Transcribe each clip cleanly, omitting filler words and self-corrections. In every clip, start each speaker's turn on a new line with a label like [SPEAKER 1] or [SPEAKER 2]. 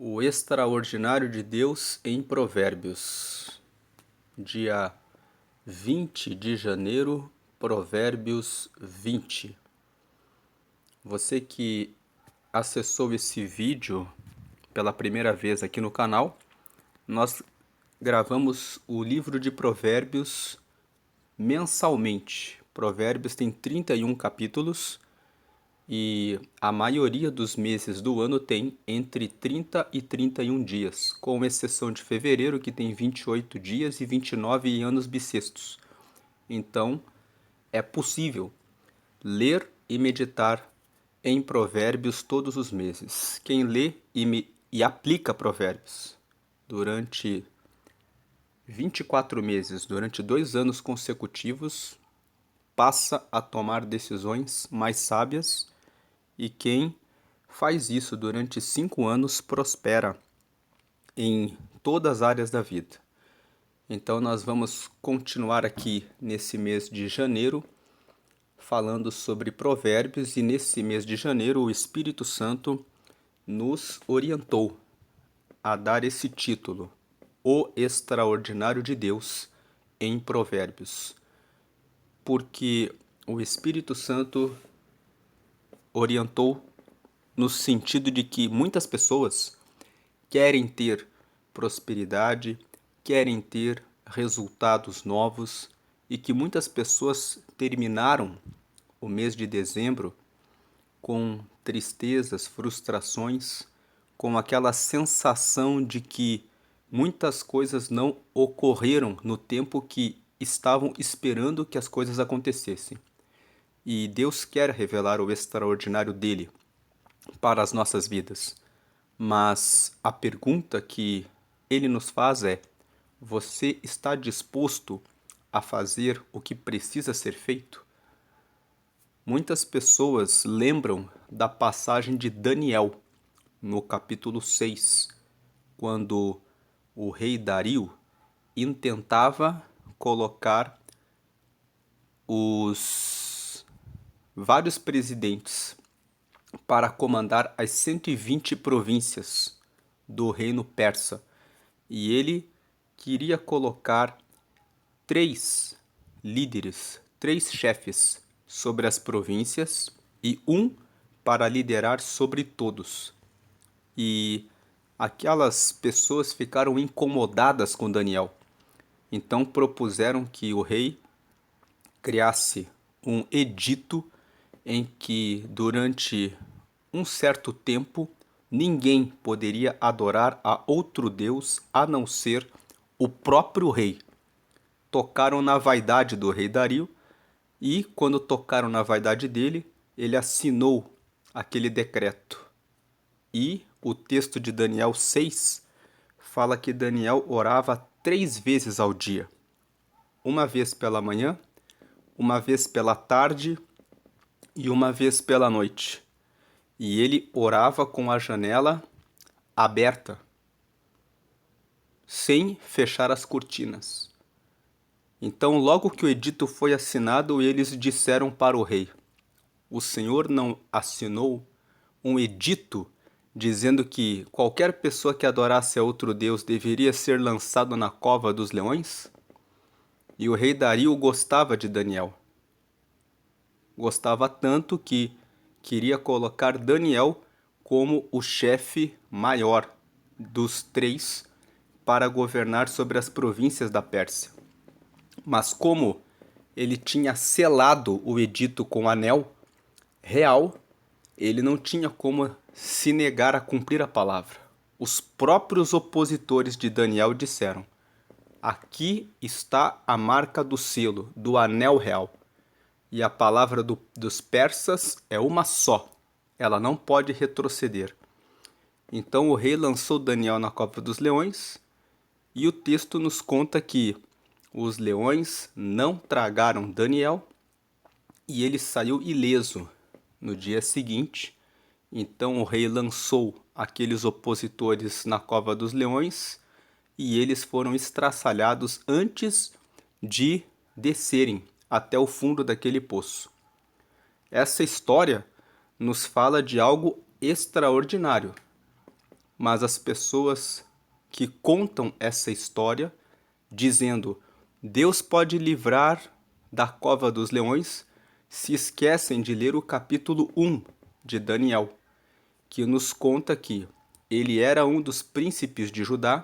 [SPEAKER 1] O extraordinário de Deus em Provérbios, dia 20 de janeiro, Provérbios 20. Você que acessou esse vídeo pela primeira vez aqui no canal, nós gravamos o livro de Provérbios mensalmente. Provérbios tem 31 capítulos e a maioria dos meses do ano tem entre 30 e 31 dias, com exceção de fevereiro, que tem 28 dias e 29 anos bissextos. Então, é possível ler e meditar em Provérbios todos os meses. Quem lê e aplica Provérbios durante 24 meses, durante 2 anos consecutivos, passa a tomar decisões mais sábias, e quem faz isso durante 5 anos prospera em todas as áreas da vida. Então nós vamos continuar aqui nesse mês de janeiro falando sobre provérbios, e nesse mês de janeiro o Espírito Santo nos orientou a dar esse título, O Extraordinário de Deus em Provérbios, porque o Espírito Santo orientou no sentido de que muitas pessoas querem ter prosperidade, querem ter resultados novos, e que muitas pessoas terminaram o mês de dezembro com tristezas, frustrações, com aquela sensação de que muitas coisas não ocorreram no tempo que estavam esperando que as coisas acontecessem. E Deus quer revelar o extraordinário dele para as nossas vidas. Mas a pergunta que ele nos faz é: você está disposto a fazer o que precisa ser feito? Muitas pessoas lembram da passagem de Daniel, no capítulo 6, quando o rei Dario intentava colocar os vários presidentes para comandar as 120 províncias do reino persa. E ele queria colocar 3 líderes, 3 chefes sobre as províncias e um para liderar sobre todos. E aquelas pessoas ficaram incomodadas com Daniel. Então propuseram que o rei criasse um edito em que, durante um certo tempo, ninguém poderia adorar a outro Deus a não ser o próprio rei. Tocaram na vaidade do rei Dario, e quando tocaram na vaidade dele, ele assinou aquele decreto. E o texto de Daniel 6 fala que Daniel orava 3 vezes ao dia. Uma vez pela manhã, uma vez pela tarde e uma vez pela noite. E ele orava com a janela aberta, sem fechar as cortinas. Então, logo que o edito foi assinado, eles disseram para o rei: o senhor não assinou um edito dizendo que qualquer pessoa que adorasse a outro Deus deveria ser lançado na cova dos leões? E o rei Dario gostava de Daniel. Gostava tanto que queria colocar Daniel como o chefe maior dos 3 para governar sobre as províncias da Pérsia. Mas como ele tinha selado o edito com anel real, ele não tinha como se negar a cumprir a palavra. Os próprios opositores de Daniel disseram: aqui está a marca do selo, do anel real. E a palavra dos persas é uma só. Ela não pode retroceder. Então o rei lançou Daniel na cova dos leões, e o texto nos conta que os leões não tragaram Daniel, e ele saiu ileso no dia seguinte. Então o rei lançou aqueles opositores na cova dos leões, e eles foram estraçalhados antes de descerem até o fundo daquele poço. Essa história nos fala de algo extraordinário, mas as pessoas que contam essa história dizendo Deus pode livrar da cova dos leões se esquecem de ler o capítulo 1 de Daniel, que nos conta que ele era um dos príncipes de Judá.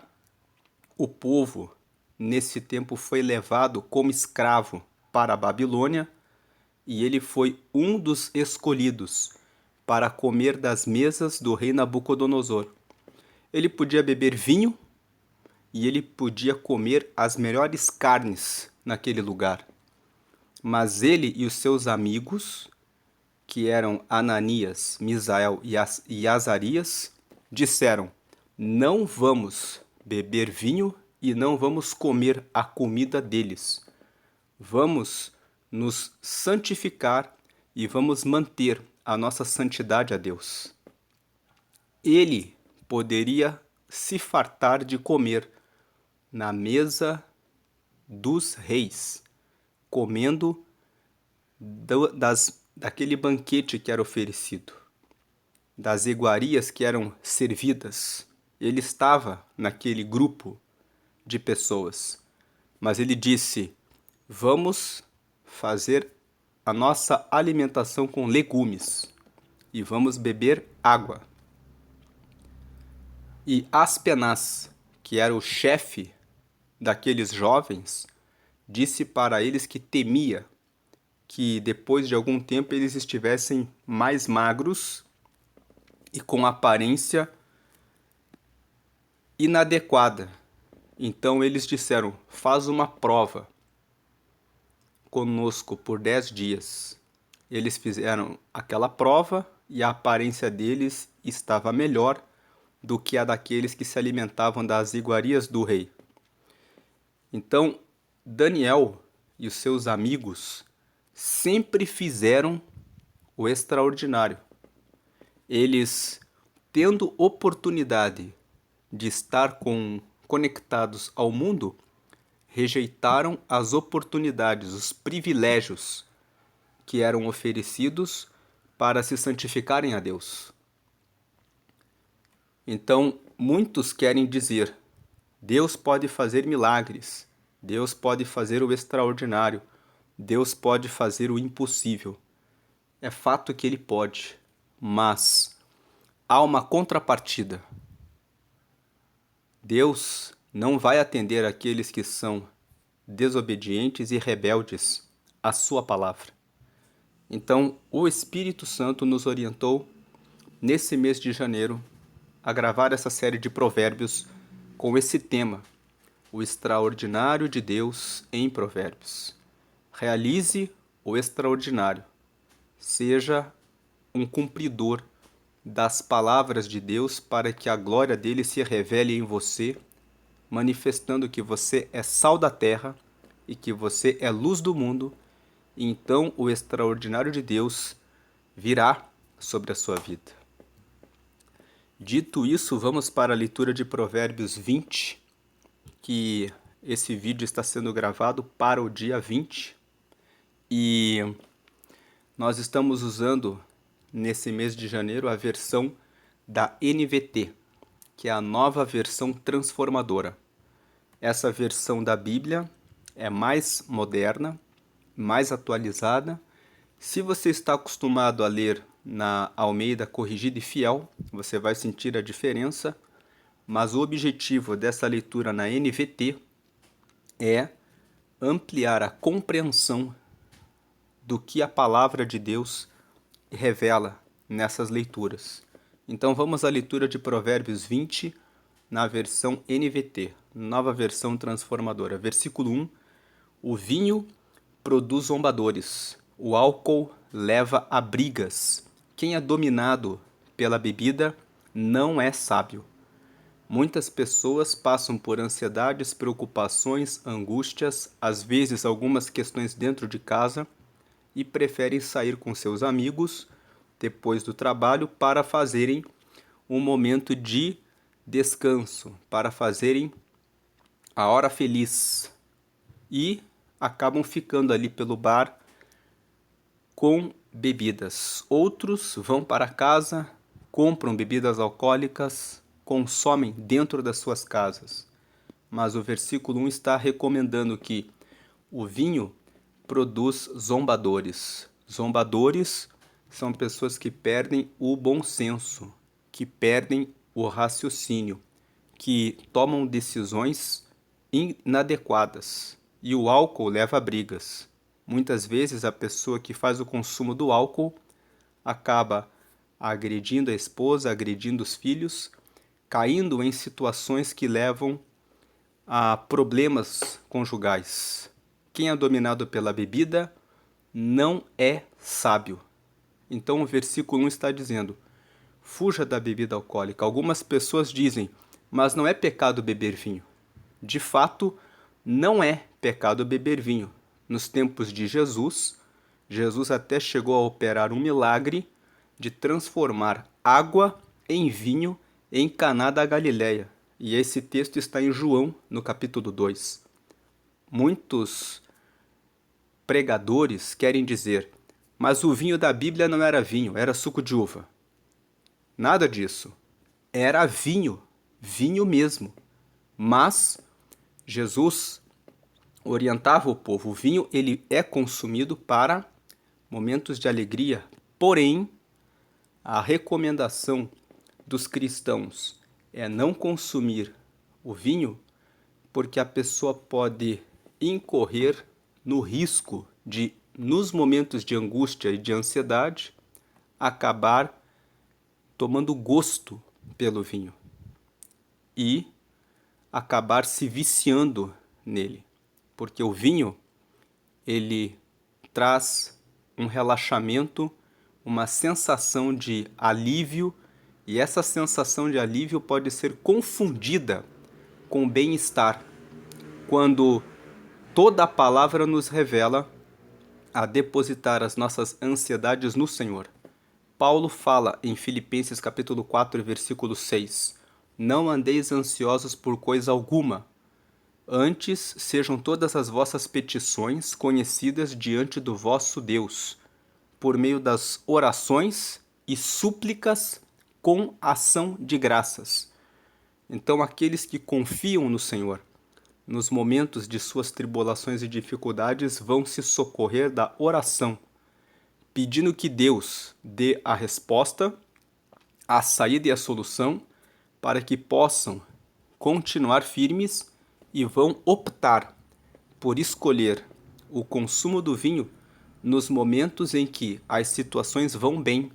[SPEAKER 1] O povo, nesse tempo, foi levado como escravo para a Babilônia e ele foi um dos escolhidos para comer das mesas do rei Nabucodonosor. Ele podia beber vinho e ele podia comer as melhores carnes naquele lugar. Mas ele e os seus amigos, que eram Ananias, Misael e Azarias, disseram: não vamos beber vinho e não vamos comer a comida deles. Vamos nos santificar e vamos manter a nossa santidade a Deus. Ele poderia se fartar de comer na mesa dos reis, comendo daquele banquete que era oferecido, das iguarias que eram servidas. Ele estava naquele grupo de pessoas, mas ele disse: vamos fazer a nossa alimentação com legumes e vamos beber água. E Aspenaz, que era o chefe daqueles jovens, disse para eles que temia que depois de algum tempo eles estivessem mais magros e com aparência inadequada. Então eles disseram: faz uma prova conosco por 10 dias. Eles fizeram aquela prova e a aparência deles estava melhor do que a daqueles que se alimentavam das iguarias do rei. Então, Daniel e os seus amigos sempre fizeram o extraordinário. Eles, tendo oportunidade de estar conectados ao mundo, rejeitaram as oportunidades, os privilégios que eram oferecidos para se santificarem a Deus. Então, muitos querem dizer: Deus pode fazer milagres, Deus pode fazer o extraordinário, Deus pode fazer o impossível. É fato que Ele pode, mas há uma contrapartida. Deus não vai atender aqueles que são desobedientes e rebeldes à sua palavra. Então, o Espírito Santo nos orientou, nesse mês de janeiro, a gravar essa série de provérbios com esse tema: o extraordinário de Deus em provérbios. Realize o extraordinário. Seja um cumpridor das palavras de Deus para que a glória dele se revele em você, manifestando que você é sal da terra e que você é luz do mundo. E então o extraordinário de Deus virá sobre a sua vida. Dito isso, vamos para a leitura de Provérbios 20, que esse vídeo está sendo gravado para o dia 20. E nós estamos usando, nesse mês de janeiro, a versão da NVT, que é a nova versão transformadora. Essa versão da Bíblia é mais moderna, mais atualizada. Se você está acostumado a ler na Almeida Corrigida e Fiel, você vai sentir a diferença, mas o objetivo dessa leitura na NVT é ampliar a compreensão do que a palavra de Deus revela nessas leituras. Então vamos à leitura de Provérbios 20 na versão NVT, nova versão transformadora. Versículo 1: o vinho produz zombadores, o álcool leva a brigas. Quem é dominado pela bebida não é sábio. Muitas pessoas passam por ansiedades, preocupações, angústias, às vezes algumas questões dentro de casa, e preferem sair com seus amigos depois do trabalho para fazerem um momento de descanso, para fazerem a hora feliz, e acabam ficando ali pelo bar com bebidas. Outros vão para casa, compram bebidas alcoólicas consomem dentro das suas casas. Mas o versículo 1 está recomendando que o vinho produz zombadores. Zombadores são pessoas que perdem o bom senso, que perdem o raciocínio, que tomam decisões inadequadas. E o álcool leva a brigas. Muitas vezes a pessoa que faz o consumo do álcool acaba agredindo a esposa, agredindo os filhos, caindo em situações que levam a problemas conjugais. Quem é dominado pela bebida não é sábio. Então o versículo 1 está dizendo: fuja da bebida alcoólica. Algumas pessoas dizem, mas não é pecado beber vinho. De fato, não é pecado beber vinho. Nos tempos de Jesus, Jesus até chegou a operar um milagre de transformar água em vinho em Caná da Galileia. E esse texto está em João, no capítulo 2. Muitos pregadores querem dizer, mas o vinho da Bíblia não era vinho, era suco de uva. Nada disso. Era vinho, vinho mesmo. Mas Jesus orientava o povo. O vinho ele é consumido para momentos de alegria, porém, a recomendação dos cristãos é não consumir o vinho, porque a pessoa pode incorrer no risco de, nos momentos de angústia e de ansiedade, acabar tomando gosto pelo vinho e acabar se viciando nele, porque o vinho ele traz um relaxamento, uma sensação de alívio, e essa sensação de alívio pode ser confundida com bem-estar, quando toda a palavra nos revela a depositar as nossas ansiedades no Senhor. Paulo fala em Filipenses capítulo 4, versículo 6, não andeis ansiosos por coisa alguma, antes sejam todas as vossas petições conhecidas diante do vosso Deus, por meio das orações e súplicas com ação de graças. Então, aqueles que confiam no Senhor, nos momentos de suas tribulações e dificuldades, vão se socorrer da oração, pedindo que Deus dê a resposta, a saída e a solução, para que possam continuar firmes e vão optar por escolher o consumo do vinho nos momentos em que as situações vão bem,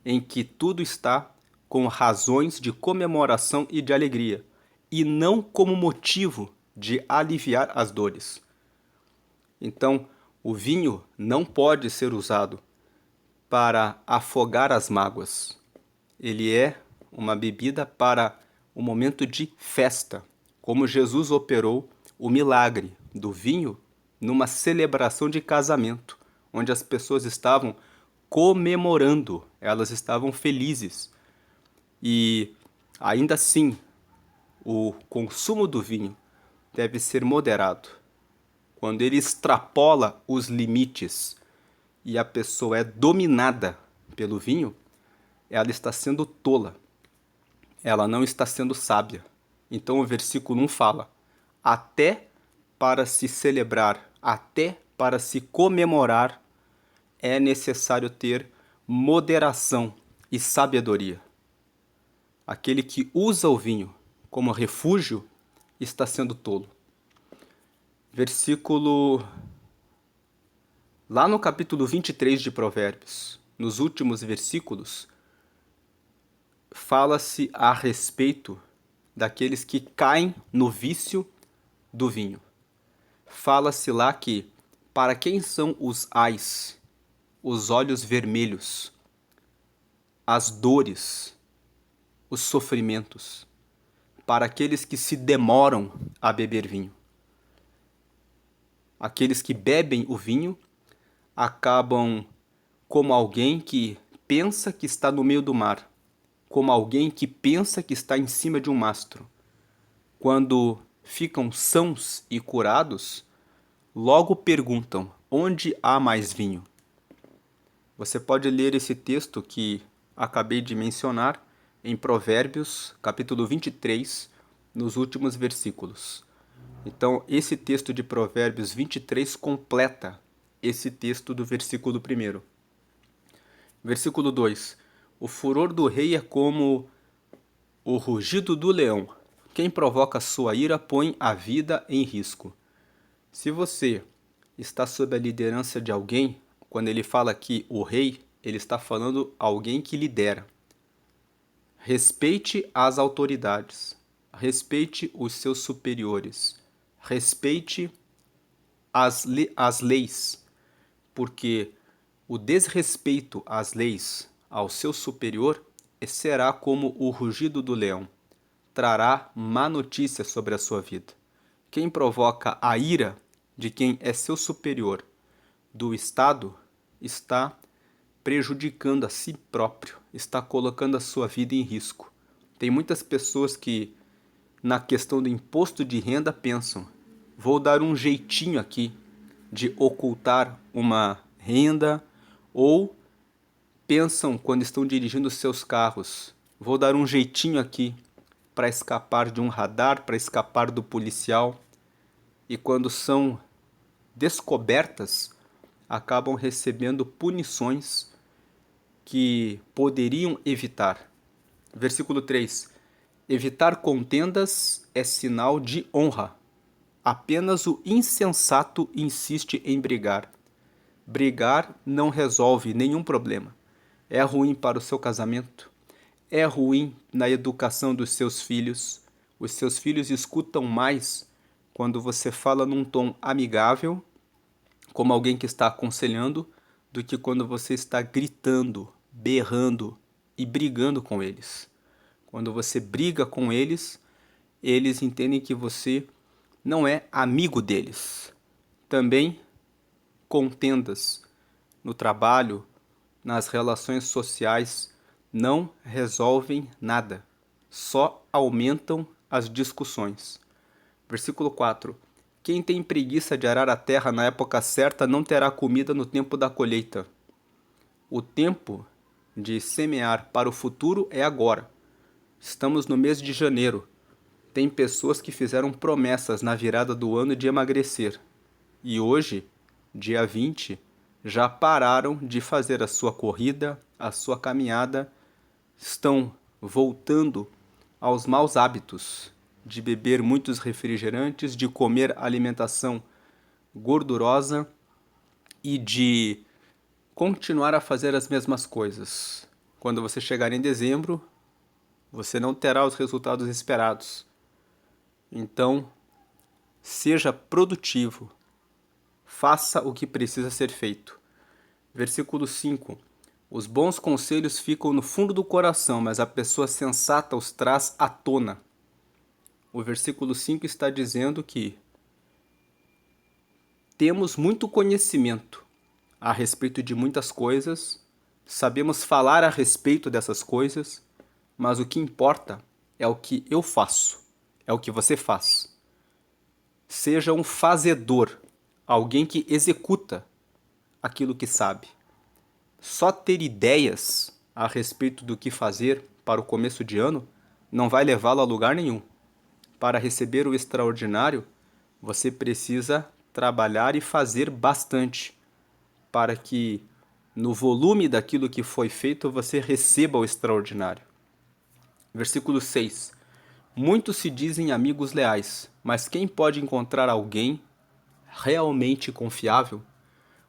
[SPEAKER 1] em que tudo está com razões de comemoração e de alegria, e não como motivo de aliviar as dores. Então, o vinho não pode ser usado para afogar as mágoas. Ele é uma bebida para o momento de festa, como Jesus operou o milagre do vinho numa celebração de casamento, onde as pessoas estavam comemorando, elas estavam felizes. E ainda assim, o consumo do vinho deve ser moderado. Quando ele extrapola os limites e a pessoa é dominada pelo vinho, ela está sendo tola. Ela não está sendo sábia. Então o versículo 1 fala: até para se celebrar, até para se comemorar, é necessário ter moderação e sabedoria. Aquele que usa o vinho como refúgio está sendo tolo. Versículo... Lá no capítulo 23 de Provérbios, nos últimos versículos, fala-se a respeito daqueles que caem no vício do vinho. Fala-se lá que, para quem são os ais, os olhos vermelhos, as dores, os sofrimentos, para aqueles que se demoram a beber vinho. Aqueles que bebem o vinho acabam como alguém que pensa que está no meio do mar, como alguém que pensa que está em cima de um mastro. Quando ficam sãos e curados, logo perguntam: onde há mais vinho? Você pode ler esse texto que acabei de mencionar em Provérbios, capítulo 23, nos últimos versículos. Então, esse texto de Provérbios 23 completa esse texto do versículo 1. Versículo 2: O furor do rei é como o rugido do leão. Quem provoca sua ira põe a vida em risco. Se você está sob a liderança de alguém, quando ele fala aqui o rei, ele está falando alguém que lidera. Respeite as autoridades, respeite os seus superiores, respeite as leis, porque o desrespeito às leis, ao seu superior, será como o rugido do leão, trará má notícia sobre a sua vida. Quem provoca a ira de quem é seu superior do Estado está prejudicando a si próprio, está colocando a sua vida em risco. Tem muitas pessoas que, na questão do imposto de renda, pensam: vou dar um jeitinho aqui de ocultar uma renda, ou pensam quando estão dirigindo seus carros: vou dar um jeitinho aqui para escapar de um radar, para escapar do policial. E quando são descobertas, acabam recebendo punições que poderiam evitar. Versículo 3: Evitar contendas é sinal de honra. Apenas o insensato insiste em brigar. Brigar não resolve nenhum problema. É ruim para o seu casamento, é ruim na educação dos seus filhos. Os seus filhos escutam mais quando você fala num tom amigável, como alguém que está aconselhando, do que quando você está gritando, berrando e brigando com eles. Quando você briga com eles, eles entendem que você não é amigo deles. Também contendas no trabalho, nas relações sociais, não resolvem nada, só aumentam as discussões. Versículo 4: Quem tem preguiça de arar a terra na época certa não terá comida no tempo da colheita. O tempo de semear para o futuro é agora. Estamos no mês de janeiro. Tem pessoas que fizeram promessas na virada do ano de emagrecer. E hoje, dia 20, já pararam de fazer a sua corrida, a sua caminhada, estão voltando aos maus hábitos de beber muitos refrigerantes, de comer alimentação gordurosa e de continuar a fazer as mesmas coisas. Quando você chegar em dezembro, você não terá os resultados esperados. Então, seja produtivo. Faça o que precisa ser feito. Versículo 5: Os bons conselhos ficam no fundo do coração, mas a pessoa sensata os traz à tona. O versículo 5 está dizendo que temos muito conhecimento a respeito de muitas coisas, sabemos falar a respeito dessas coisas, mas o que importa é o que eu faço, é o que você faz. Seja um fazedor, alguém que executa aquilo que sabe. Só ter ideias a respeito do que fazer para o começo de ano não vai levá-lo a lugar nenhum. Para receber o extraordinário, você precisa trabalhar e fazer bastante, para que no volume daquilo que foi feito você receba o extraordinário. Versículo 6: Muitos se dizem amigos leais, mas quem pode encontrar alguém realmente confiável?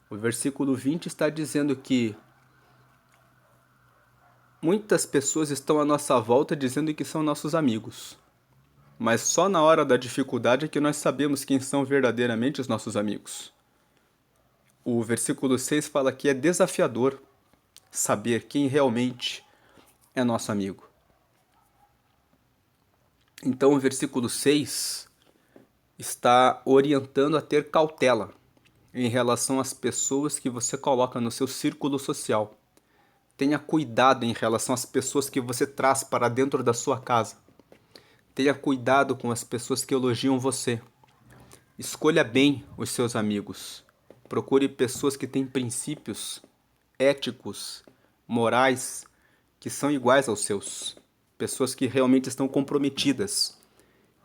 [SPEAKER 1] O versículo 20 está dizendo que muitas pessoas estão à nossa volta dizendo que são nossos amigos, mas só na hora da dificuldade é que nós sabemos quem são verdadeiramente os nossos amigos. O versículo 6 fala que é desafiador saber quem realmente é nosso amigo. Então o versículo 6 está orientando a ter cautela em relação às pessoas que você coloca no seu círculo social. Tenha cuidado em relação às pessoas que você traz para dentro da sua casa. Tenha cuidado com as pessoas que elogiam você. Escolha bem os seus amigos. Procure pessoas que têm princípios éticos, morais, que são iguais aos seus. pessoas que realmente estão comprometidas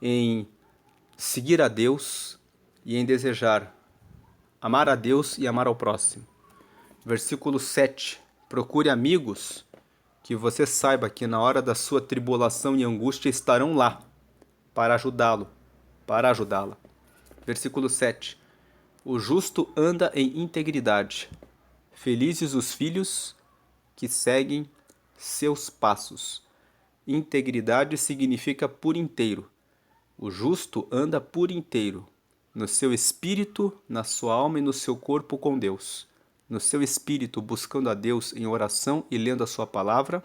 [SPEAKER 1] em seguir a Deus e em desejar amar a Deus e amar ao próximo. Versículo 7. Procure amigos que você saiba que na hora da sua tribulação e angústia estarão lá para ajudá-lo, para ajudá-la. Versículo 7. O justo anda em integridade. Felizes os filhos que seguem seus passos. Integridade significa por inteiro. O justo anda por inteiro, no seu espírito, na sua alma e no seu corpo com Deus. No seu espírito, buscando a Deus em oração e lendo a sua palavra.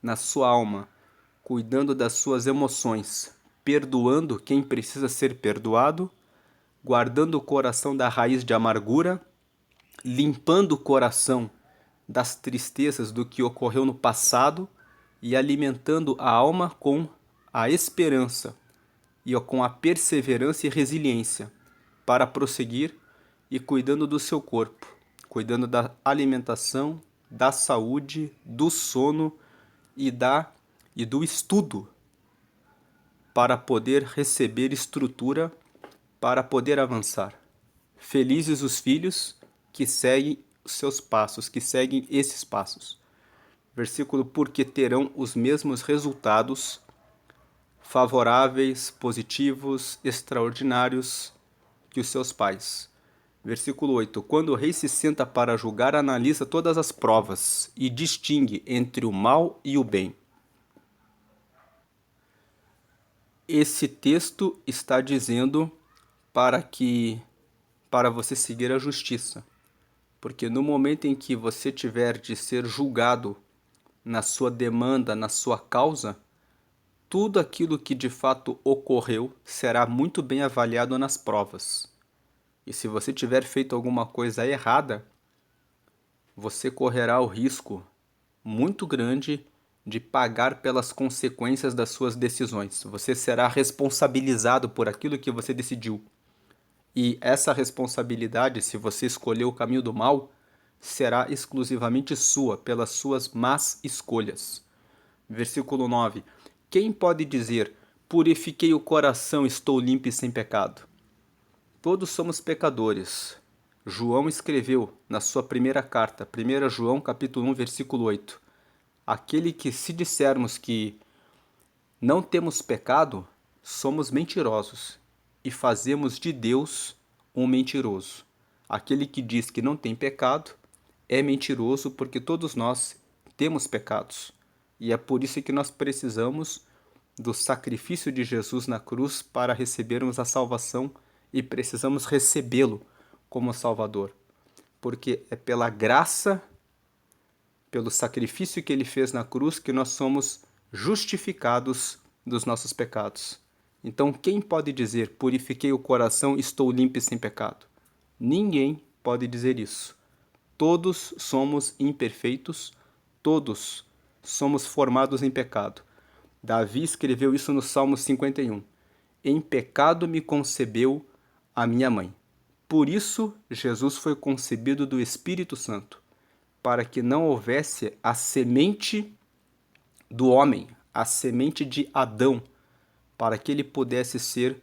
[SPEAKER 1] Na sua alma, cuidando das suas emoções, perdoando quem precisa ser perdoado, guardando o coração da raiz de amargura, limpando o coração das tristezas do que ocorreu no passado e alimentando a alma com a esperança e com a perseverança e resiliência para prosseguir e cuidando do seu corpo, cuidando da alimentação, da saúde, do sono e do estudo para poder receber estrutura para poder avançar. Felizes os filhos que seguem os seus passos, que seguem esses passos. Versículo, porque terão os mesmos resultados favoráveis, positivos, extraordinários que os seus pais. Versículo 8. Quando o rei se senta para julgar, analisa todas as provas e distingue entre o mal e o bem. Esse texto está dizendo para você seguir a justiça. Porque no momento em que você tiver de ser julgado na sua demanda, na sua causa, tudo aquilo que de fato ocorreu será muito bem avaliado nas provas. E se você tiver feito alguma coisa errada, você correrá o risco muito grande de pagar pelas consequências das suas decisões. Você será responsabilizado por aquilo que você decidiu. E essa responsabilidade, se você escolher o caminho do mal, será exclusivamente sua, pelas suas más escolhas. Versículo 9. Quem pode dizer, purifiquei o coração, estou limpo e sem pecado? Todos somos pecadores. João escreveu na sua primeira carta, 1 João capítulo 1, versículo 8. Aquele que se dissermos que não temos pecado, somos mentirosos e fazemos de Deus um mentiroso. Aquele que diz que não tem pecado é mentiroso, porque todos nós temos pecados. E é por isso que nós precisamos do sacrifício de Jesus na cruz para recebermos a salvação e precisamos recebê-lo como Salvador. Porque é pela graça, pelo sacrifício que ele fez na cruz, que nós somos justificados dos nossos pecados. Então, quem pode dizer, purifiquei o coração, estou limpo e sem pecado? Ninguém pode dizer isso. Todos somos imperfeitos, todos somos formados em pecado. Davi escreveu isso no Salmo 51. Em pecado me concebeu a minha mãe. Por isso, Jesus foi concebido do Espírito Santo, para que não houvesse a semente do homem, a semente de Adão, para que ele pudesse ser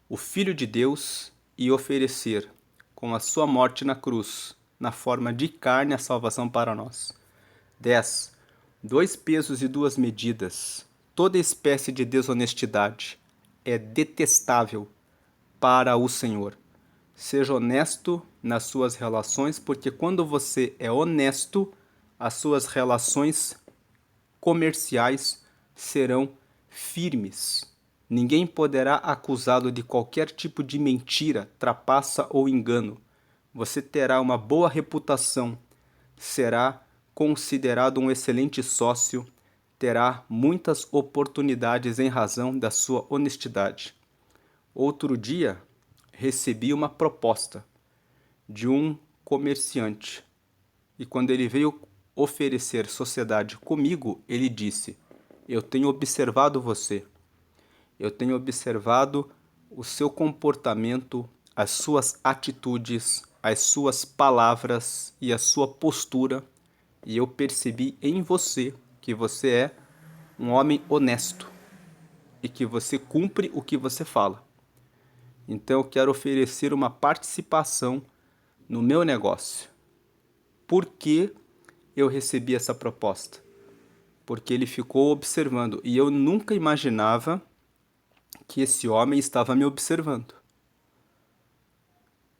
[SPEAKER 1] o Filho de Deus e oferecer, com a sua morte na cruz, na forma de carne, a salvação para nós. 10. 2 pesos e 2 medidas. Toda espécie de desonestidade é detestável para o Senhor. Seja honesto nas suas relações, porque quando você é honesto, as suas relações comerciais serão firmes. Ninguém poderá acusá-lo de qualquer tipo de mentira, trapaça ou engano. Você terá uma boa reputação, será considerado um excelente sócio, terá muitas oportunidades em razão da sua honestidade. Outro dia, recebi uma proposta de um comerciante e quando ele veio oferecer sociedade comigo, ele disse: eu tenho observado você, eu tenho observado o seu comportamento, as suas atitudes, as suas palavras e a sua postura, e eu percebi em você que você é um homem honesto e que você cumpre o que você fala. Então eu quero oferecer uma participação no meu negócio. Por que eu recebi essa proposta? Porque ele ficou observando e eu nunca imaginava que esse homem estava me observando.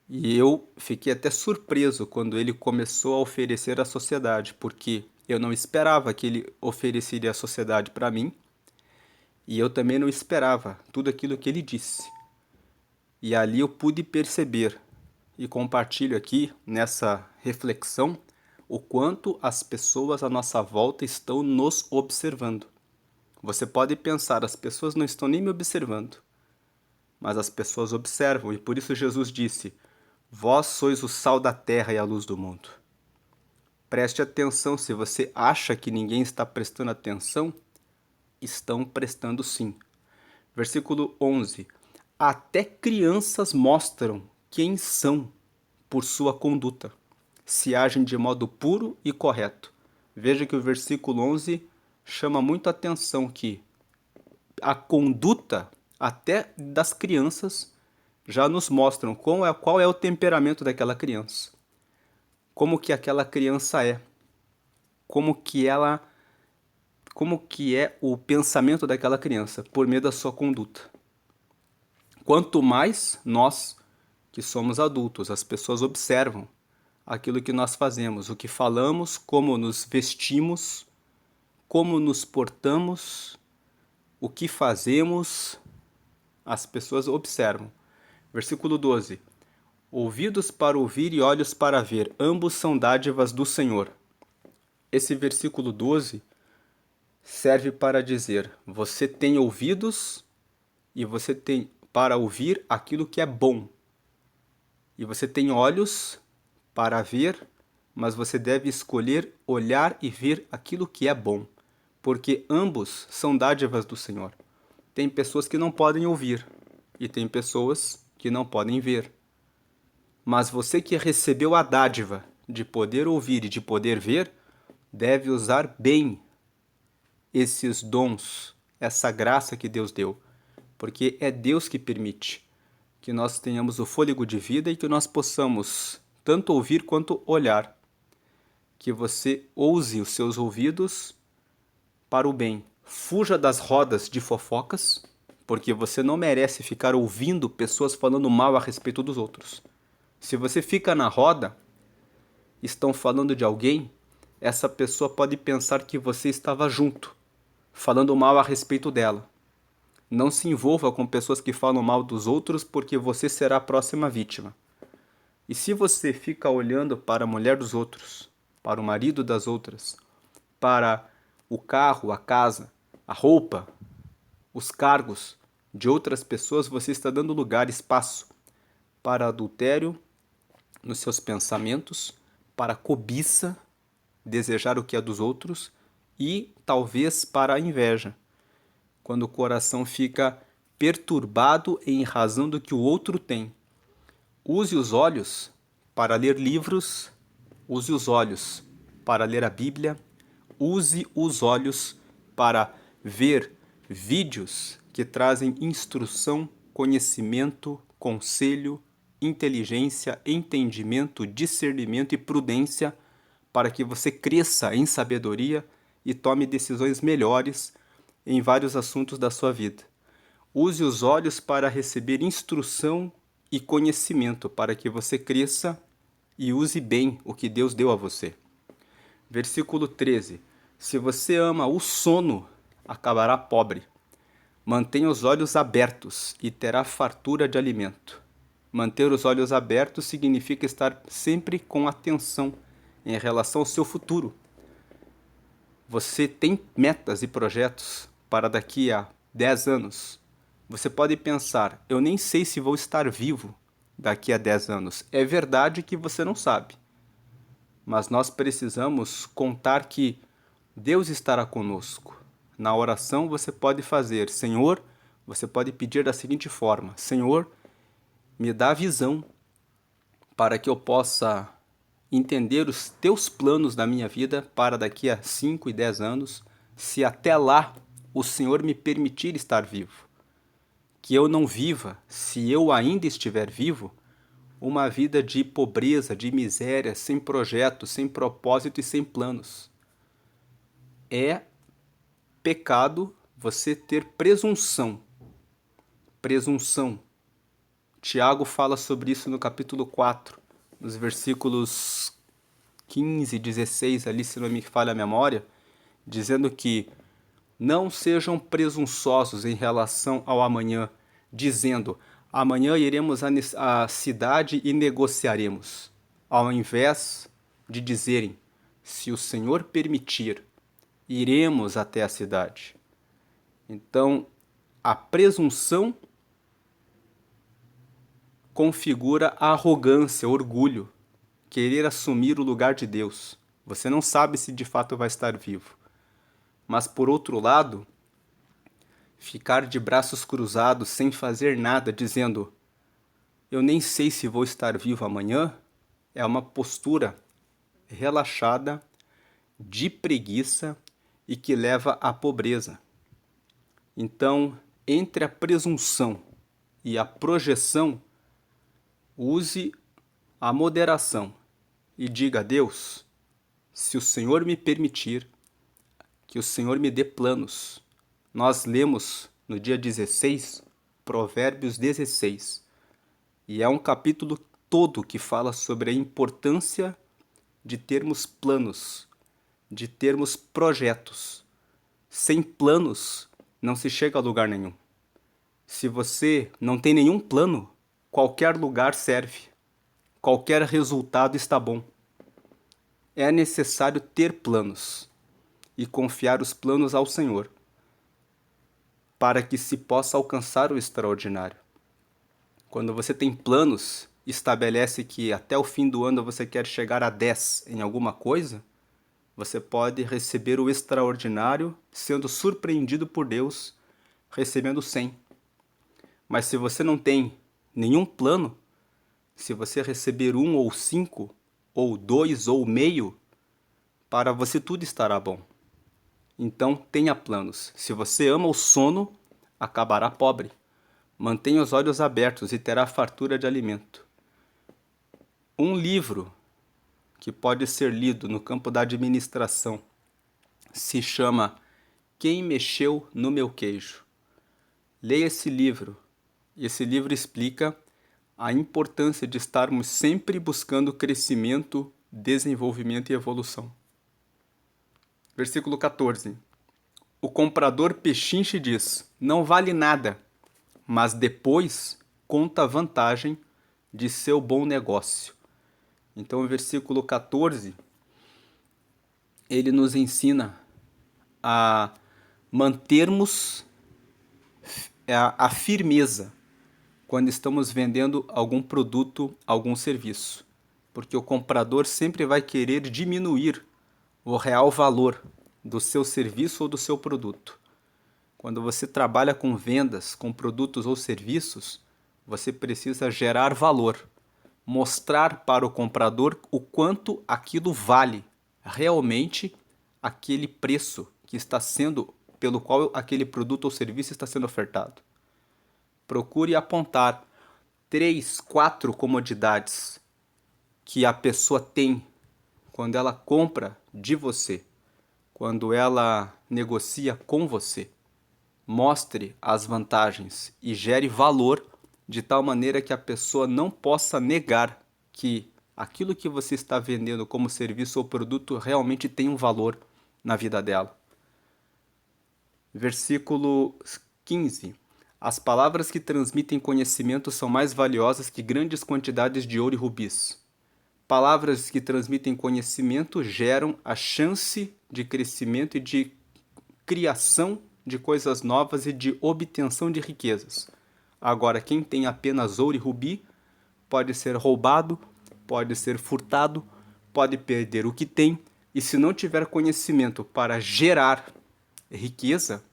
[SPEAKER 1] E eu fiquei até surpreso quando ele começou a oferecer à sociedade, porque eu não esperava que ele ofereceria a sociedade para mim, e eu também não esperava tudo aquilo que ele disse. E ali eu pude perceber, e compartilho aqui nessa reflexão, o quanto as pessoas à nossa volta estão nos observando. Você pode pensar, as pessoas não estão nem me observando, mas as pessoas observam, e por isso Jesus disse: vós sois o sal da terra e a luz do mundo. Preste atenção, se você acha que ninguém está prestando atenção, estão prestando sim. Versículo 11. Até crianças mostram quem são por sua conduta, se agem de modo puro e correto. Veja que o versículo 11 chama muito a atenção que a conduta até das crianças já nos mostram qual é o temperamento daquela criança, como que aquela criança é, como que é o pensamento daquela criança por meio da sua conduta. Quanto mais nós que somos adultos, as pessoas observam aquilo que nós fazemos, o que falamos, como nos vestimos, como nos portamos, o que fazemos, as pessoas observam. Versículo 12. Ouvidos para ouvir e olhos para ver, ambos são dádivas do Senhor. Esse versículo 12 serve para dizer, você tem ouvidos e você tem para ouvir aquilo que é bom. E você tem olhos para ver, mas você deve escolher olhar e ver aquilo que é bom, porque ambos são dádivas do Senhor. Tem pessoas que não podem ouvir e tem pessoas que não podem ver. Mas você que recebeu a dádiva de poder ouvir e de poder ver, deve usar bem esses dons, essa graça que Deus deu, porque é Deus que permite que nós tenhamos o fôlego de vida e que nós possamos tanto ouvir quanto olhar. Que você use os seus ouvidos para o bem. Fuja das rodas de fofocas, porque você não merece ficar ouvindo pessoas falando mal a respeito dos outros. Se você fica na roda, estão falando de alguém, essa pessoa pode pensar que você estava junto, falando mal a respeito dela. Não se envolva com pessoas que falam mal dos outros, porque você será a próxima vítima. E se você fica olhando para a mulher dos outros, para o marido das outras, para o carro, a casa, a roupa, os cargos de outras pessoas, você está dando lugar, espaço para adultério nos seus pensamentos, para cobiça, desejar o que é dos outros e talvez para a inveja, quando o coração fica perturbado em razão do que o outro tem. Use os olhos para ler livros, use os olhos para ler a Bíblia, use os olhos para ver vídeos que trazem instrução, conhecimento, conselho, inteligência, entendimento, discernimento e prudência para que você cresça em sabedoria e tome decisões melhores em vários assuntos da sua vida. Use os olhos para receber instrução e conhecimento para que você cresça e use bem o que Deus deu a você. Versículo 13. Se você ama o sono, acabará pobre. Mantenha os olhos abertos e terá fartura de alimento. Manter os olhos abertos significa estar sempre com atenção em relação ao seu futuro. Você tem metas e projetos para daqui a 10 anos. Você pode pensar, eu nem sei se vou estar vivo daqui a 10 anos. É verdade que você não sabe. Mas nós precisamos contar que Deus estará conosco. Na oração você pode fazer, Senhor, você pode pedir da seguinte forma, Senhor, me dá visão para que eu possa entender os teus planos da minha vida para daqui a 5 e 10 anos. Se até lá o Senhor me permitir estar vivo. Que eu não viva, se eu ainda estiver vivo, uma vida de pobreza, de miséria, sem projeto, sem propósito e sem planos. É pecado você ter presunção. Presunção. Tiago fala sobre isso no capítulo 4, nos versículos 15 e 16, ali, se não me falha a memória, dizendo que não sejam presunçosos em relação ao amanhã, dizendo, amanhã iremos à cidade e negociaremos, ao invés de dizerem, se o Senhor permitir, iremos até a cidade. Então, a presunção configura a arrogância, orgulho, querer assumir o lugar de Deus. Você não sabe se de fato vai estar vivo. Mas, por outro lado, ficar de braços cruzados sem fazer nada, dizendo, eu nem sei se vou estar vivo amanhã, é uma postura relaxada, de preguiça e que leva à pobreza. Então, entre a presunção e a projeção, use a moderação e diga a Deus, se o Senhor me permitir, que o Senhor me dê planos. Nós lemos no dia 16, Provérbios 16, e é um capítulo todo que fala sobre a importância de termos planos, de termos projetos. Sem planos, não se chega a lugar nenhum. Se você não tem nenhum plano, qualquer lugar serve. Qualquer resultado está bom. É necessário ter planos e confiar os planos ao Senhor, para que se possa alcançar o extraordinário. Quando você tem planos, estabelece que até o fim do ano você quer chegar a 10 em alguma coisa, você pode receber o extraordinário sendo surpreendido por Deus, recebendo 100. Mas se você não tem nenhum plano, se você receber 1 ou 5, ou 2 ou meio, para você tudo estará bom. Então tenha planos. Se você ama o sono, acabará pobre. Mantenha os olhos abertos e terá fartura de alimento. Um livro que pode ser lido no campo da administração se chama Quem Mexeu no Meu Queijo. Leia esse livro. Esse livro explica a importância de estarmos sempre buscando crescimento, desenvolvimento e evolução. Versículo 14. O comprador pechinche diz, não vale nada, mas depois conta a vantagem de seu bom negócio. Então, o versículo 14, ele nos ensina a mantermos a firmeza quando estamos vendendo algum produto, algum serviço. Porque o comprador sempre vai querer diminuir o real valor do seu serviço ou do seu produto. Quando você trabalha com vendas, com produtos ou serviços, você precisa gerar valor, mostrar para o comprador o quanto aquilo vale realmente aquele preço que está sendo, pelo qual aquele produto ou serviço está sendo ofertado. Procure apontar 3, 4 comodidades que a pessoa tem quando ela compra de você, quando ela negocia com você. Mostre as vantagens e gere valor de tal maneira que a pessoa não possa negar que aquilo que você está vendendo como serviço ou produto realmente tem um valor na vida dela. Versículo 15. As palavras que transmitem conhecimento são mais valiosas que grandes quantidades de ouro e rubis. Palavras que transmitem conhecimento geram a chance de crescimento e de criação de coisas novas e de obtenção de riquezas. Agora, quem tem apenas ouro e rubi pode ser roubado, pode ser furtado, pode perder o que tem, e se não tiver conhecimento para gerar riqueza,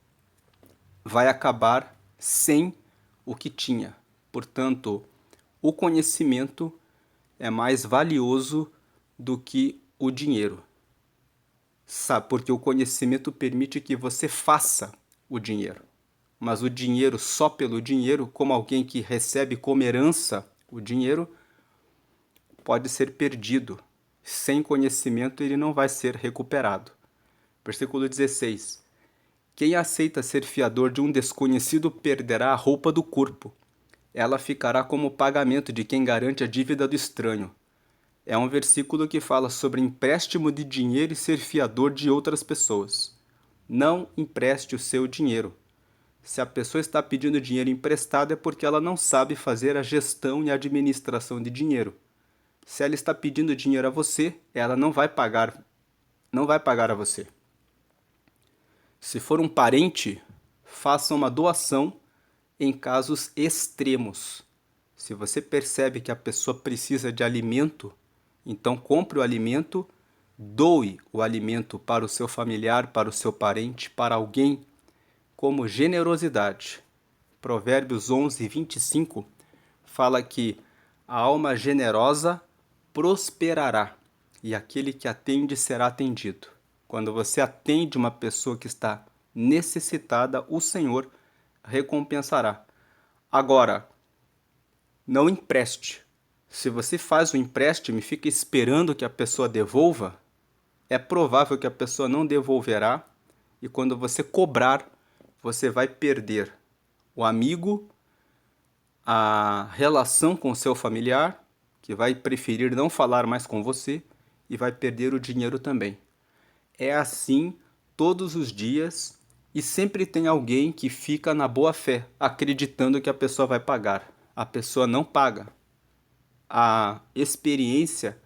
[SPEAKER 1] vai acabar sem o que tinha. Portanto, o conhecimento é mais valioso do que o dinheiro. Sabe, porque o conhecimento permite que você faça o dinheiro. Mas o dinheiro só pelo dinheiro, como alguém que recebe como herança o dinheiro, pode ser perdido. Sem conhecimento, ele não vai ser recuperado. Versículo 16. Quem aceita ser fiador de um desconhecido perderá a roupa do corpo. Ela ficará como pagamento de quem garante a dívida do estranho. É um versículo que fala sobre empréstimo de dinheiro e ser fiador de outras pessoas. Não empreste o seu dinheiro. Se a pessoa está pedindo dinheiro emprestado é porque ela não sabe fazer a gestão e a administração de dinheiro. Se ela está pedindo dinheiro a você, ela não vai pagar a você. Se for um parente, faça uma doação em casos extremos. Se você percebe que a pessoa precisa de alimento, então compre o alimento, doe o alimento para o seu familiar, para o seu parente, para alguém, como generosidade. Provérbios 11, 25 fala que a alma generosa prosperará e aquele que atende será atendido. Quando você atende uma pessoa que está necessitada, o Senhor recompensará. Agora, não empreste. Se você faz o empréstimo e fica esperando que a pessoa devolva, é provável que a pessoa não devolverá e quando você cobrar, você vai perder o amigo, a relação com o seu familiar, que vai preferir não falar mais com você e vai perder o dinheiro também. É assim todos os dias e sempre tem alguém que fica na boa fé, acreditando que a pessoa vai pagar. A pessoa não paga. A experiência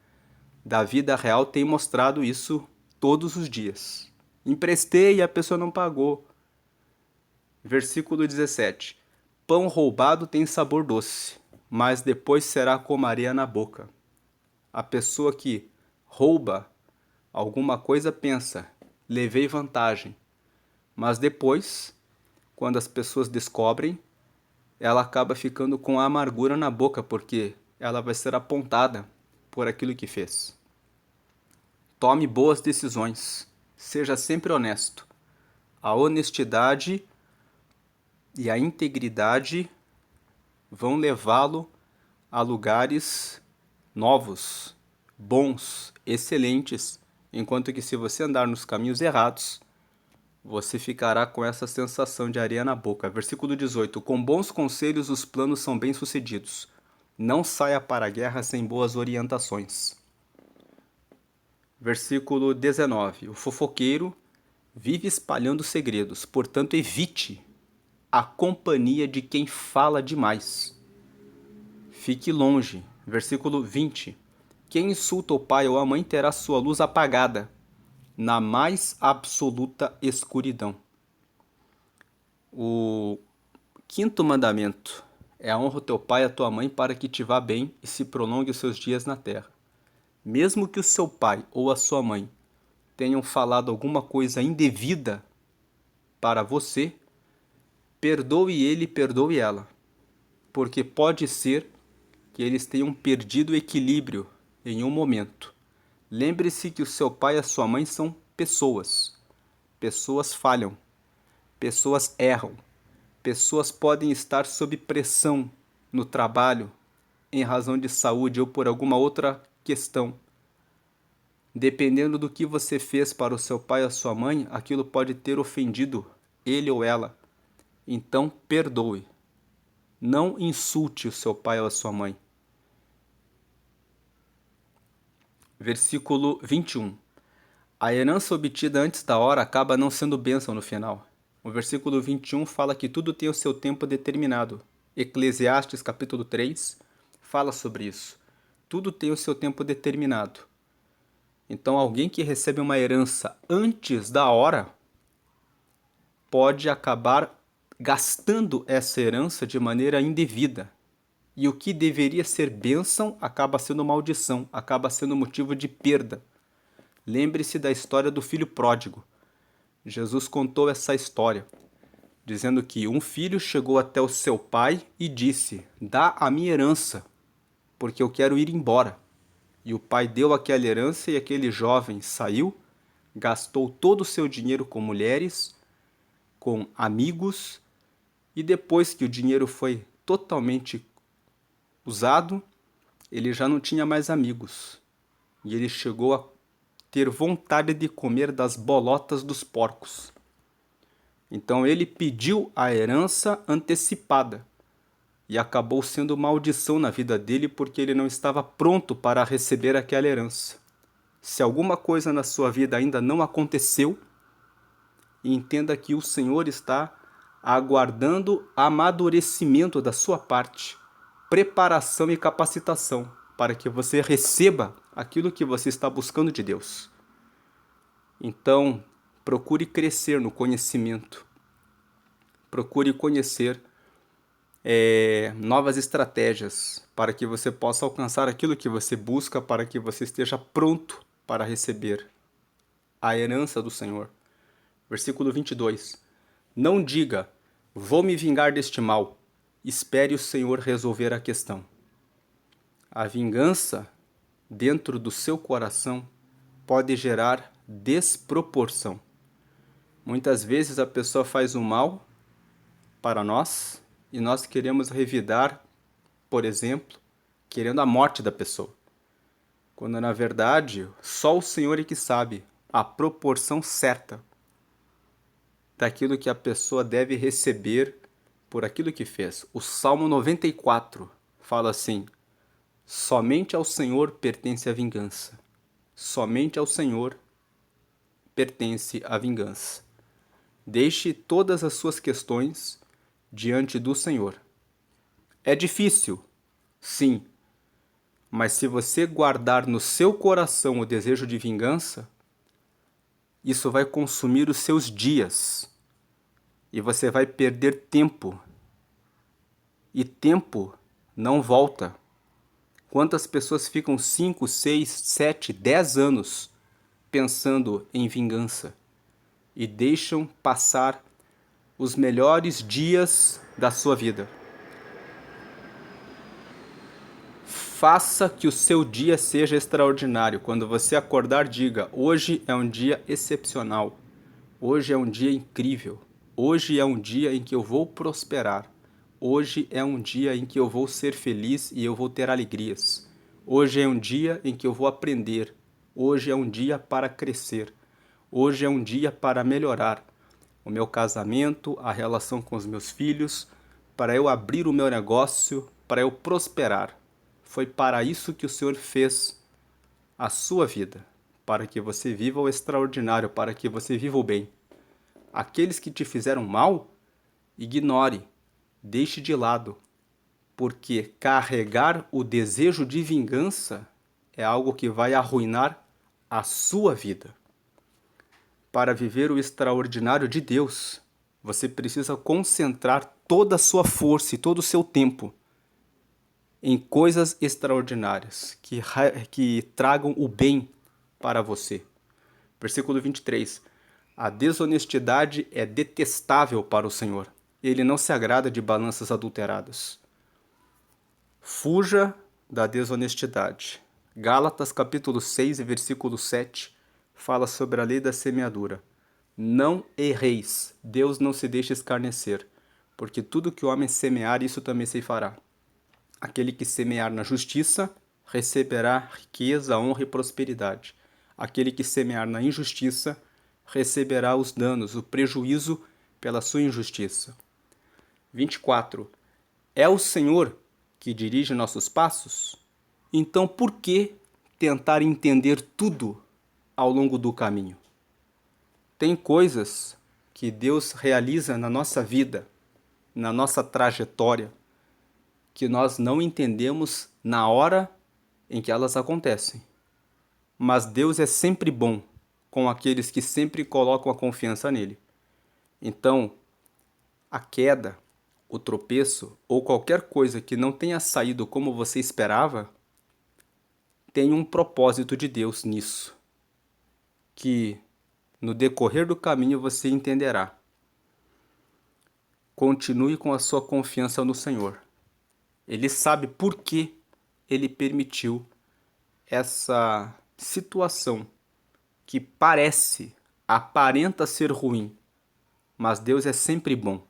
[SPEAKER 1] da vida real tem mostrado isso todos os dias. Emprestei e a pessoa não pagou. Versículo 17. Pão roubado tem sabor doce, mas depois será como areia na boca. A pessoa que rouba alguma coisa pensa, levei vantagem. Mas depois, quando as pessoas descobrem, ela acaba ficando com a amargura na boca, porque ela vai ser apontada por aquilo que fez. Tome boas decisões. Seja sempre honesto. A honestidade e a integridade vão levá-lo a lugares novos, bons, excelentes, enquanto que se você andar nos caminhos errados, você ficará com essa sensação de areia na boca. Versículo 18. Com bons conselhos os planos são bem-sucedidos. Não saia para a guerra sem boas orientações. Versículo 19. O fofoqueiro vive espalhando segredos, portanto evite a companhia de quem fala demais. Fique longe. Versículo 20. Quem insulta o pai ou a mãe terá sua luz apagada na mais absoluta escuridão. O quinto mandamento é: honra o teu pai e a tua mãe para que te vá bem e se prolongue os seus dias na terra. Mesmo que o seu pai ou a sua mãe tenham falado alguma coisa indevida para você, perdoe ele e perdoe ela, porque pode ser que eles tenham perdido o equilíbrio em um momento. Lembre-se que o seu pai e a sua mãe são pessoas. Pessoas falham, pessoas erram, pessoas podem estar sob pressão no trabalho, em razão de saúde ou por alguma outra questão. Dependendo do que você fez para o seu pai ou a sua mãe, aquilo pode ter ofendido ele ou ela. Então, perdoe. Não insulte o seu pai ou a sua mãe. Versículo 21. A herança obtida antes da hora acaba não sendo bênção no final. O versículo 21 fala que tudo tem o seu tempo determinado. Eclesiastes capítulo 3 fala sobre isso. Tudo tem o seu tempo determinado. Então, alguém que recebe uma herança antes da hora pode acabar gastando essa herança de maneira indevida. E o que deveria ser bênção acaba sendo maldição, acaba sendo motivo de perda. Lembre-se da história do filho pródigo. Jesus contou essa história, dizendo que um filho chegou até o seu pai e disse: dá a minha herança, porque eu quero ir embora. E o pai deu aquela herança e aquele jovem saiu, gastou todo o seu dinheiro com mulheres com amigos, e depois que o dinheiro foi totalmente usado, ele já não tinha mais amigos. E ele chegou a ter vontade de comer das bolotas dos porcos. Então ele pediu a herança antecipada e acabou sendo maldição na vida dele porque ele não estava pronto para receber aquela herança. Se alguma coisa na sua vida ainda não aconteceu, entenda que o Senhor está aguardando amadurecimento da sua parte, preparação e capacitação para que você receba aquilo que você está buscando de Deus. Então, procure crescer no conhecimento. Procure conhecer novas estratégias para que você possa alcançar aquilo que você busca, para que você esteja pronto para receber a herança do Senhor. Versículo 22. Não diga, vou me vingar deste mal. Espere o Senhor resolver a questão. A vingança dentro do seu coração pode gerar desproporção. Muitas vezes a pessoa faz o mal para nós e nós queremos revidar, por exemplo, querendo a morte da pessoa. Quando na verdade só o Senhor é que sabe a proporção certa daquilo que a pessoa deve receber por aquilo que fez. O Salmo 94 fala assim: somente ao Senhor pertence a vingança. Somente ao Senhor pertence a vingança. Deixe todas as suas questões diante do Senhor. É difícil, sim, mas se você guardar no seu coração o desejo de vingança, isso vai consumir os seus dias e você vai perder tempo. E tempo não volta. Quantas pessoas ficam 5, 6, 7, 10 anos pensando em vingança e deixam passar os melhores dias da sua vida? Faça que o seu dia seja extraordinário. Quando você acordar, diga: hoje é um dia excepcional. Hoje é um dia incrível. Hoje é um dia em que eu vou prosperar. Hoje é um dia em que eu vou ser feliz e eu vou ter alegrias. Hoje é um dia em que eu vou aprender. Hoje é um dia para crescer. Hoje é um dia para melhorar o meu casamento, a relação com os meus filhos, para eu abrir o meu negócio, para eu prosperar. Foi para isso que o Senhor fez a sua vida, para que você viva o extraordinário, para que você viva o bem. Aqueles que te fizeram mal, ignore, deixe de lado, porque carregar o desejo de vingança é algo que vai arruinar a sua vida. Para viver o extraordinário de Deus, você precisa concentrar toda a sua força e todo o seu tempo em coisas extraordinárias que tragam o bem para você. Versículo 23. A desonestidade é detestável para o Senhor. Ele não se agrada de balanças adulteradas. Fuja da desonestidade. Gálatas capítulo 6, versículo 7, fala sobre a lei da semeadura. Não erreis, Deus não se deixa escarnecer, porque tudo que o homem semear, isso também se fará. Aquele que semear na justiça, receberá riqueza, honra e prosperidade. Aquele que semear na injustiça, receberá os danos, o prejuízo pela sua injustiça. 24. É o Senhor que dirige nossos passos? Então por que tentar entender tudo ao longo do caminho? Tem coisas que Deus realiza na nossa vida, na nossa trajetória, que nós não entendemos na hora em que elas acontecem. Mas Deus é sempre bom com aqueles que sempre colocam a confiança nele. Então, a queda, o tropeço ou qualquer coisa que não tenha saído como você esperava, tem um propósito de Deus nisso, que no decorrer do caminho você entenderá. Continue com a sua confiança no Senhor. Ele sabe por que ele permitiu essa situação que aparenta ser ruim, mas Deus é sempre bom.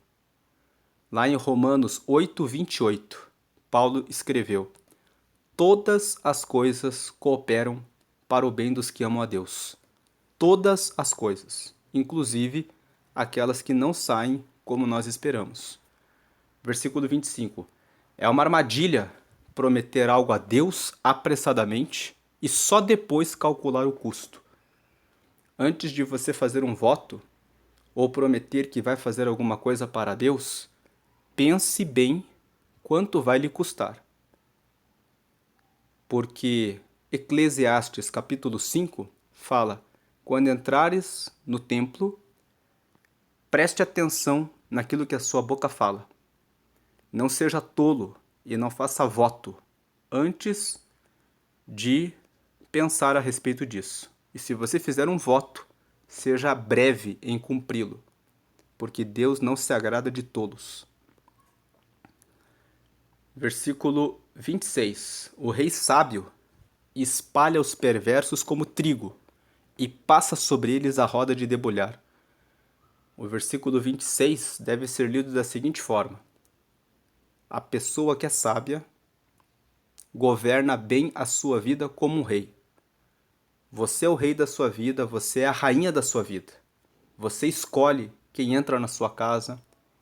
[SPEAKER 1] Lá em Romanos 8:28, Paulo escreveu: todas as coisas cooperam para o bem dos que amam a Deus. Todas as coisas, inclusive aquelas que não saem como nós esperamos. Versículo 25. É uma armadilha prometer algo a Deus apressadamente e só depois calcular o custo. Antes de você fazer um voto ou prometer que vai fazer alguma coisa para Deus, pense bem quanto vai lhe custar. Porque Eclesiastes capítulo 5 fala: quando entrares no templo, preste atenção naquilo que a sua boca fala. Não seja tolo e não faça voto antes de pensar a respeito disso. E se você fizer um voto, seja breve em cumpri-lo, porque Deus não se agrada de tolos. Versículo 26. O rei sábio espalha os perversos como trigo e passa sobre eles a roda de debulhar. O versículo 26 deve ser lido da seguinte forma: a pessoa que é sábia governa bem a sua vida como um rei. Você é o rei da sua vida, você é a rainha da sua vida. Você escolhe quem entra na sua casa,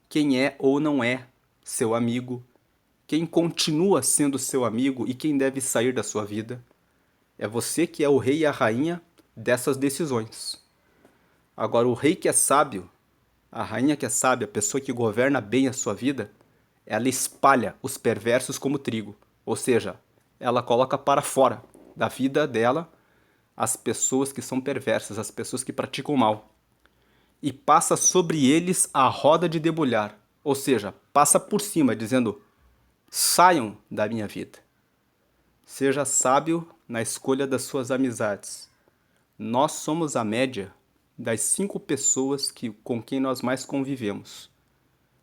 [SPEAKER 1] quem é ou não é seu amigo, quem continua sendo seu amigo e quem deve sair da sua vida. É você que é o rei e a rainha dessas decisões. Agora, o rei que é sábio, a rainha que é sábia, a pessoa que governa bem a sua vida, ela espalha os perversos como trigo. Ou seja, ela coloca para fora da vida dela as pessoas que são perversas, as pessoas que praticam mal. E passa sobre eles a roda de debulhar. Ou seja, passa por cima, dizendo: saiam da minha vida. Seja sábio na escolha das suas amizades. Nós somos a média das 5 pessoas com quem nós mais convivemos.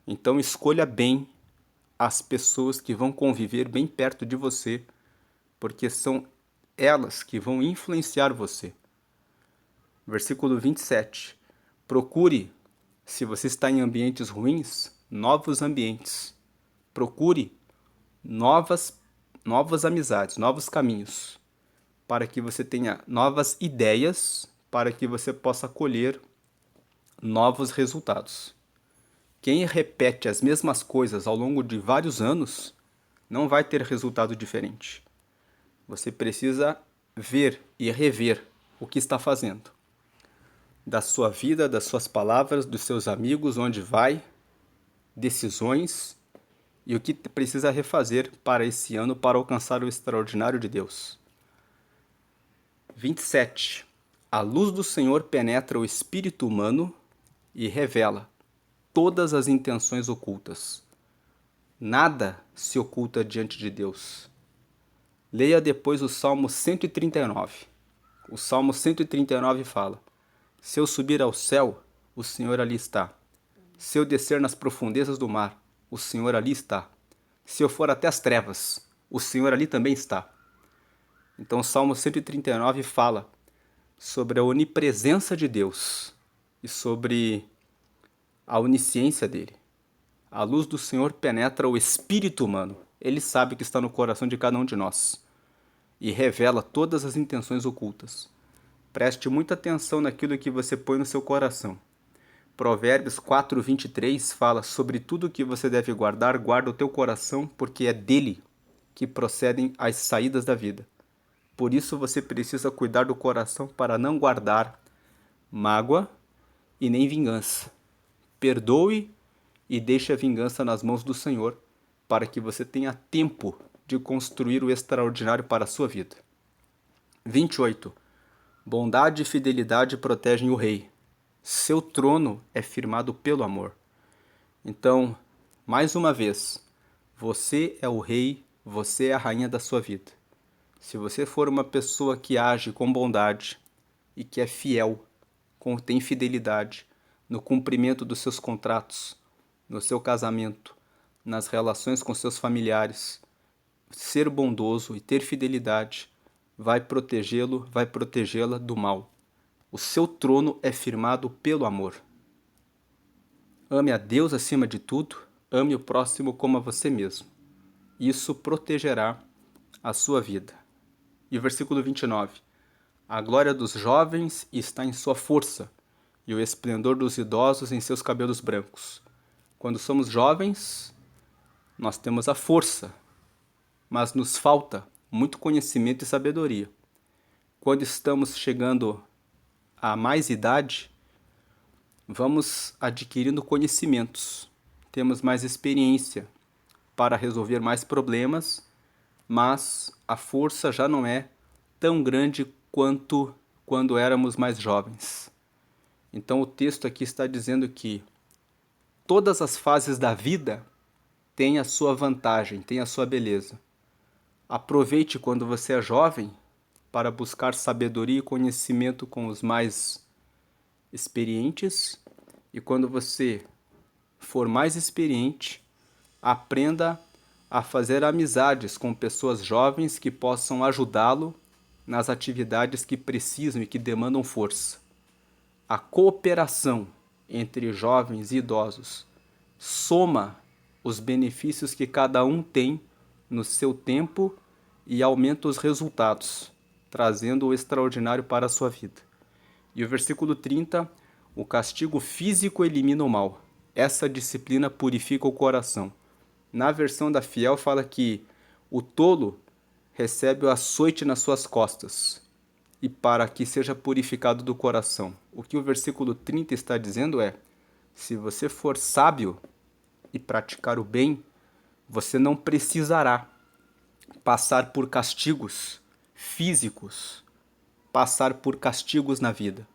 [SPEAKER 1] Então escolha bem as pessoas que vão conviver bem perto de você, porque são elas que vão influenciar você. Versículo 27. Procure, se você está em ambientes ruins, novos ambientes. Procure novas amizades, novos caminhos, para que você tenha novas ideias, para que você possa colher novos resultados. Quem repete as mesmas coisas ao longo de vários anos não vai ter resultado diferente. Você precisa ver e rever o que está fazendo. Da sua vida, das suas palavras, dos seus amigos, onde vai, decisões e o que precisa refazer para esse ano para alcançar o extraordinário de Deus. 27. A luz do Senhor penetra o espírito humano e revela todas as intenções ocultas. Nada se oculta diante de Deus. Leia depois o Salmo 139. O Salmo 139 fala: se eu subir ao céu, o Senhor ali está. Se eu descer nas profundezas do mar, o Senhor ali está. Se eu for até as trevas, o Senhor ali também está. Então o Salmo 139 fala sobre a onipresença de Deus e sobre a onisciência dele. A luz do Senhor penetra o espírito humano. Ele sabe o que está no coração de cada um de nós e revela todas as intenções ocultas. Preste muita atenção naquilo que você põe no seu coração. Provérbios 4:23 fala: sobre tudo que você deve guardar, guarda o teu coração, porque é dele que procedem as saídas da vida. Por isso você precisa cuidar do coração para não guardar mágoa e nem vingança. Perdoe e deixe a vingança nas mãos do Senhor, para que você tenha tempo de construir o extraordinário para a sua vida. 28. Bondade e fidelidade protegem o rei. Seu trono é firmado pelo amor. Então, mais uma vez, você é o rei, você é a rainha da sua vida. Se você for uma pessoa que age com bondade e que é fiel, tem fidelidade no cumprimento dos seus contratos, no seu casamento, nas relações com seus familiares, ser bondoso e ter fidelidade vai protegê-lo, vai protegê-la do mal. O seu trono é firmado pelo amor. Ame a Deus acima de tudo, ame o próximo como a você mesmo. Isso protegerá a sua vida. E o versículo 29. A glória dos jovens está em sua força, e o esplendor dos idosos em seus cabelos brancos. Quando somos jovens, nós temos a força, mas nos falta muito conhecimento e sabedoria. Quando estamos chegando a mais idade, vamos adquirindo conhecimentos, temos mais experiência para resolver mais problemas, mas a força já não é tão grande quanto quando éramos mais jovens. Então o texto aqui está dizendo que todas as fases da vida têm a sua vantagem, têm a sua beleza. Aproveite quando você é jovem para buscar sabedoria e conhecimento com os mais experientes, e quando você for mais experiente, aprenda a fazer amizades com pessoas jovens que possam ajudá-lo nas atividades que precisam e que demandam força. A cooperação entre jovens e idosos soma os benefícios que cada um tem no seu tempo e aumenta os resultados, trazendo o extraordinário para a sua vida. E o versículo 30, o castigo físico elimina o mal. Essa disciplina purifica o coração. Na versão da Fiel fala que o tolo recebe o açoite nas suas costas, e para que seja purificado do coração. O que o versículo 30 está dizendo é: se você for sábio e praticar o bem, você não precisará passar por castigos físicos, passar por castigos na vida.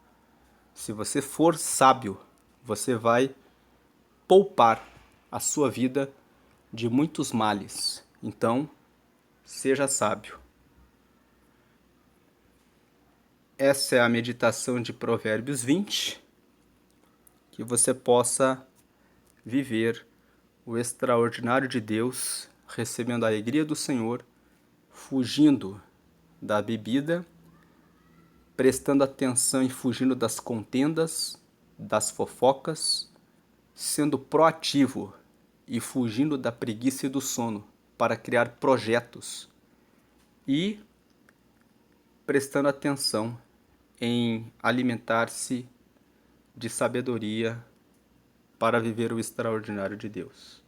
[SPEAKER 1] Se você for sábio, você vai poupar a sua vida de muitos males. Então, seja sábio. Essa é a meditação de Provérbios 20, que você possa viver o extraordinário de Deus, recebendo a alegria do Senhor, fugindo da bebida, prestando atenção e fugindo das contendas, das fofocas, sendo proativo e fugindo da preguiça e do sono para criar projetos e prestando atenção em alimentar-se de sabedoria para viver o extraordinário de Deus.